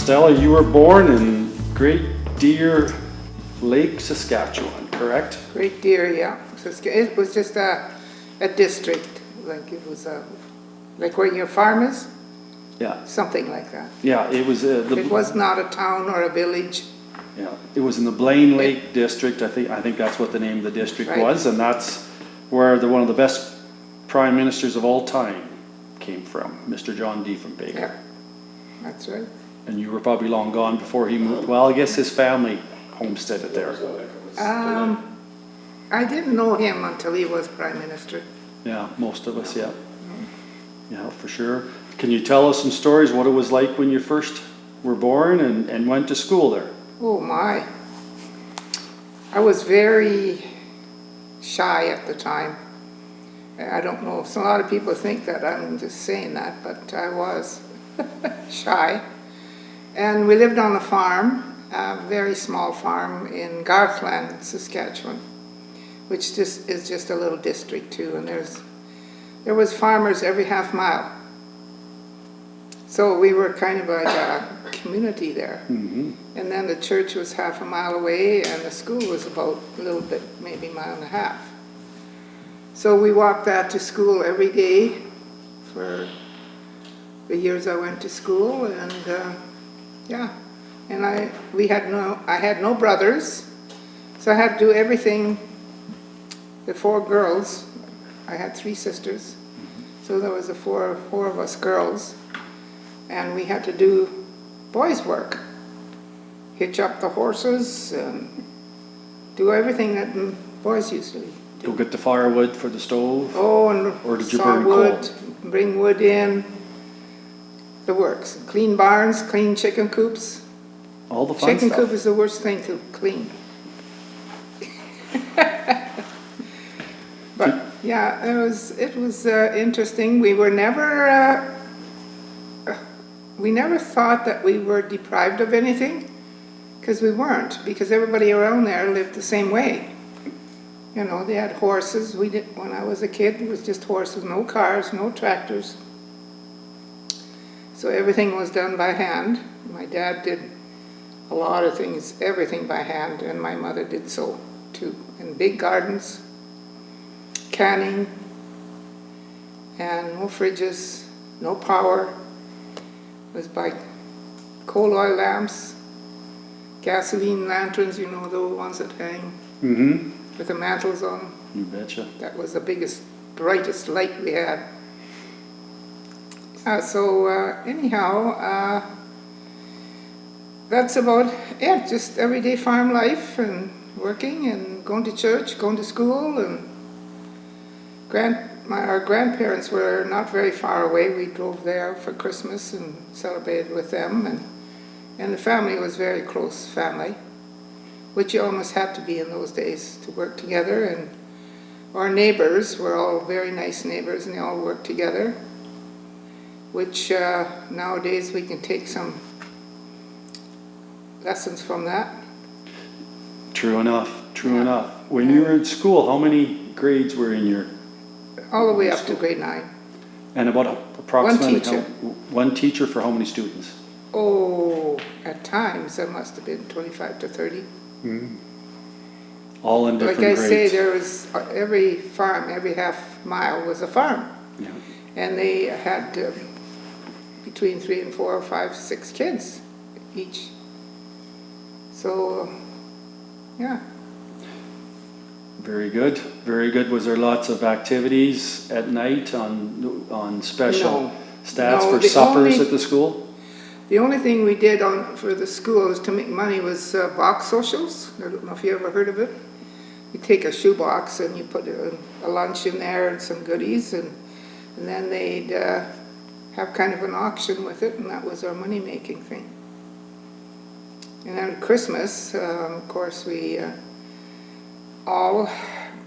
Stella, you were born in Great Deer Lake, Saskatchewan, correct? Great Deer, yeah. It was just a district, like it was like where your farm is, Yeah. something like that. Yeah, it was It was not a town or a village. yeah, it was in the Blaine Lake district. I think that's what the name of the district Right. was, and that's where one of the best prime ministers of all time came from, Mr. John Diefenbaker. Yeah, that's right. And you were probably long gone before he moved. Well, I guess his family homesteaded there. I didn't know him until he was prime minister. Yeah, most of us, yeah. Yeah, for sure. Can you tell us some stories, what it was like when you first were born and went to school there? Oh my. I was very shy at the time. I don't know, so a lot of people think that I'm just saying that, but I was shy. And we lived on a farm, a very small farm in Garthland, Saskatchewan, which is just a little district too, and there was farmers every half mile. So we were kind of like a community there. Mm-hmm. And then the church was half a mile away, and the school was about a little bit, maybe a mile and a half. So we walked that to school every day for the years I went to school, and yeah. And I had no brothers, so I had to do everything. The four girls, I had three sisters, so there was four of us girls, and we had to do boys' work. Hitch up the horses and do everything that boys usually do. Go get the firewood for the stove? Oh, and or did you saw burn wood, coal? bring wood in, the works. Clean barns, clean chicken coops. All the fun Chicken stuff. coop is the worst thing to clean. But yeah, it was interesting. We never thought that we were deprived of anything, because we weren't, because everybody around there lived the same way. You know, they had horses. When I was a kid, it was just horses, no cars, no tractors. So everything was done by hand. My dad did a lot of things, everything by hand, and my mother did so too. And big gardens, canning, and no fridges, no power. It was by coal oil lamps, gasoline lanterns, you know, the ones that hang with the mantles on them. You betcha. That was the biggest, brightest light we had. Anyhow, that's about it. Just everyday farm life and working and going to church, going to school, and our grandparents were not very far away. We drove there for Christmas and celebrated with them, and the family was very close family, which you almost had to be in those days to work together. And our neighbors were all very nice neighbors, and they all worked together, which nowadays we can take some lessons from that. True enough, true enough. When you were in school, how many grades were in your... All the way up to grade 9. And about approximately... One teacher. One teacher for how many students? Oh, at times there must have been 25 to 30. Mm-hmm. All in different grades. Like I say, grades. there was every farm, every half mile was a farm. Yeah. And they had between 3 and 4 or 5, 6 kids each. So, yeah. Very good, very good. Was there lots of activities at night on special stats for suppers at the school? The only thing we did for the schools to make money was box socials. I don't know if you ever heard of it. You take a shoebox and you put a lunch in there and some goodies, and then they'd have kind of an auction with it, and that was our money-making thing. And then Christmas, of course, we all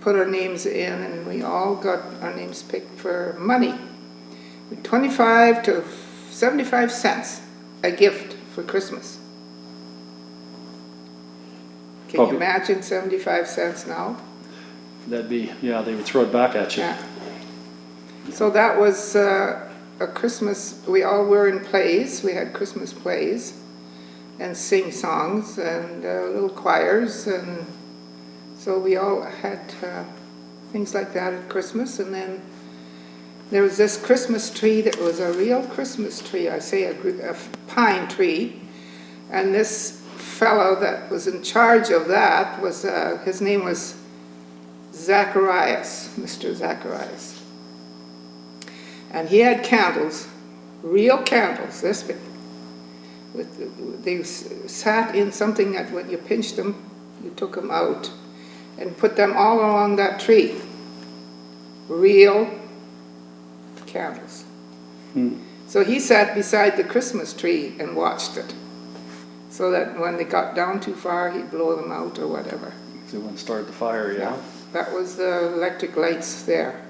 put our names in, and we all got our names picked for money. 25 to 75 cents a gift for Christmas. Can you imagine 75 cents now? That'd be, yeah, they would throw it back at you. Yeah. So that was a Christmas, we all were in plays, we had Christmas plays. and sing songs and little choirs, and so we all had things like that at Christmas. And then there was this Christmas tree that was a real Christmas tree, I say a pine tree, and this fellow that was in charge of that was, his name was Zacharias, Mr. Zacharias. And he had candles, real candles, this big. They sat in something that when you pinched them, you took them out and put them all along that tree. Real candles. So he sat beside the Christmas tree and watched it, so that when they got down too far, he'd blow them out or whatever. So it wouldn't start the fire, yeah? That was the electric lights there.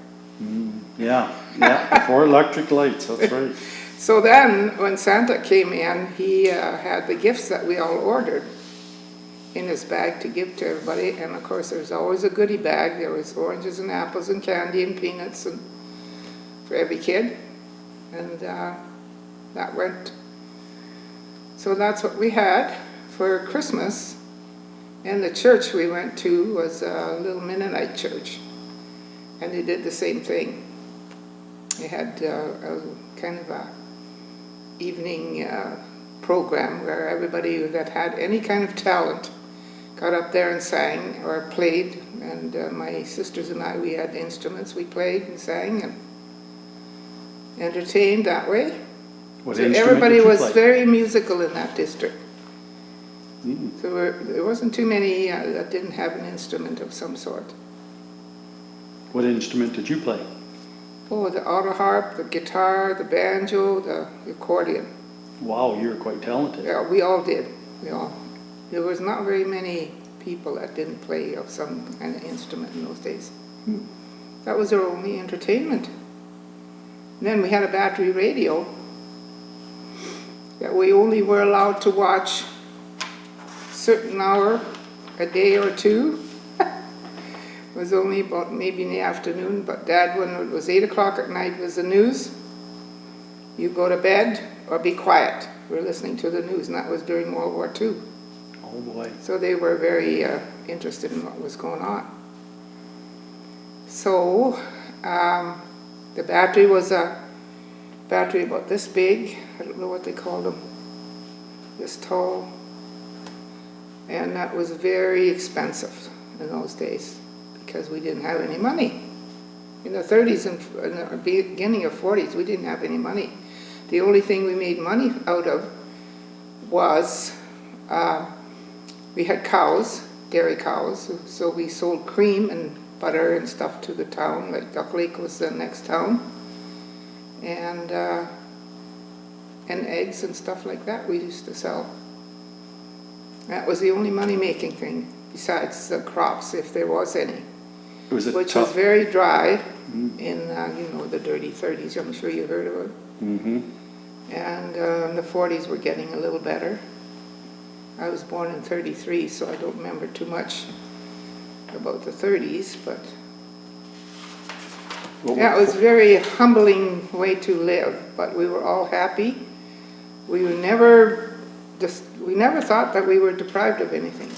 Yeah, before electric lights, that's right. So then, when Santa came in, he had the gifts that we all ordered in his bag to give to everybody. And of course, there's always a goodie bag. There was oranges and apples and candy and peanuts and for every kid. And that went. So that's what we had for Christmas. And the church we went to was a little Mennonite church. And they did the same thing. They had a kind of a evening program where everybody that had any kind of talent got up there and sang or played. And my sisters and I, we had instruments. We played and sang and entertained that way. What So instrument everybody did you was play? very musical in that district. So there wasn't too many that didn't have an instrument of some sort. What instrument did you play? Oh, the auto harp, the guitar, the banjo, the accordion. Wow, you're quite talented. Yeah, we all did. There was not very many people that didn't play of some kind of instrument in those days. That was our only entertainment. And then we had a battery radio that we only were allowed to watch certain hour a day or two. It was only about maybe in the afternoon, but Dad, when it was 8 o'clock at night was the news. You go to bed or be quiet. We're listening to the news, and that was during World War II. Oh boy. So they were very interested in what was going on. So the battery was a battery about this big. I don't know what they called them. This tall. And that was very expensive in those days because we didn't have any money. In the 30s and in the beginning of 40s, we didn't have any money. The only thing we made money out of was we had cows, dairy cows, so we sold cream and butter and stuff to the town, like Duck Lake was the next town, and eggs and stuff like that we used to sell. That was the only money-making thing, besides the crops, if there was any, Was it which tough? was very dry in, the dirty 30s. I'm sure you heard of it. And the 40s were getting a little better. I was born in 33, so I don't remember too much about the 30s, but yeah, it was a very humbling way to live, but we were all happy. We never thought that we were deprived of anything,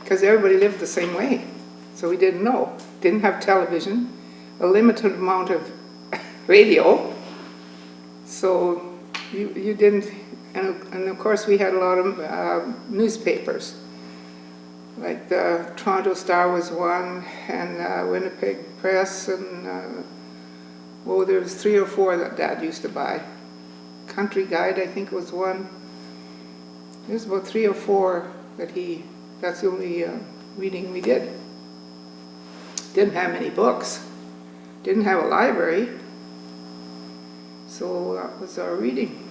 because everybody lived the same way, so we didn't know. Didn't have television, a limited amount of radio, so you didn't, and of course we had a lot of newspapers, like the Toronto Star was one, and Winnipeg Press, and there was 3 or 4 that Dad used to buy. Country Guide, I think, was one. There's about 3 or 4 that's the only reading we did. Didn't have many books, didn't have a library, so that was our reading.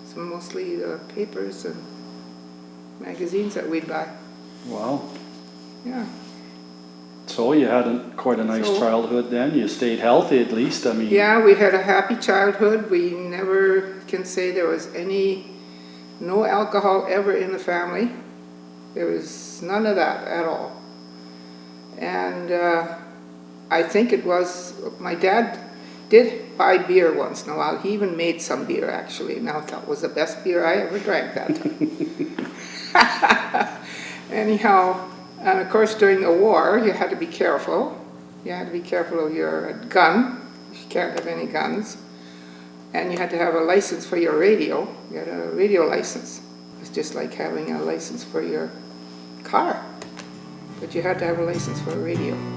So mostly the papers and magazines that we'd buy. Wow. Yeah. So you had quite a nice childhood then. You stayed healthy at least. I mean. Yeah, we had a happy childhood. We never can say there was no alcohol ever in the family. There was none of that at all. And I think it was, my dad did buy beer once in a while. He even made some beer, actually, and I thought it was the best beer I ever drank that time. Anyhow, and of course during the war, you had to be careful. You had to be careful of your gun. You can't have any guns. And you had to have a license for your radio. You had a radio license. It's just like having a license for your car. But you had to have a license for a radio.